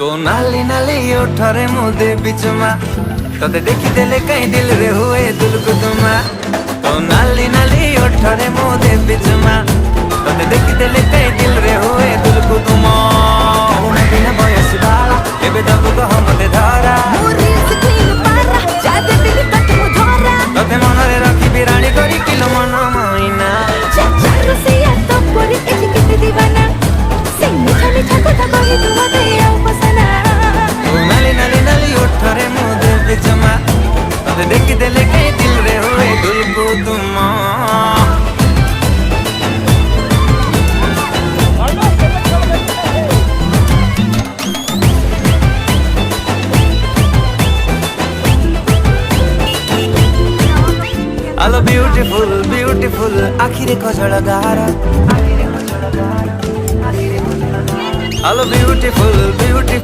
तो नाली नाली ओठरे मुदे बिचमा तते देखी देले कहीं दिल रे हुए दुलकु तुमा। तो नाली नाली ओठरे मुदे बिचमा तते देखी देले कहीं दिल रे हुए दुलकु तुमा। उन्हें बिना बयस बाला एबे दबु को हमते धरा तते मनरे रखी बिराणी करी किलो मन माइना। नाली नाली नाली ओठरे मुदे बिचमा तते देखी देले कहीं दिल रे हुए दुलकु तुमा। Hello beautiful, beautiful, आखिरे कजल गारा। Hello beautiful, beautiful,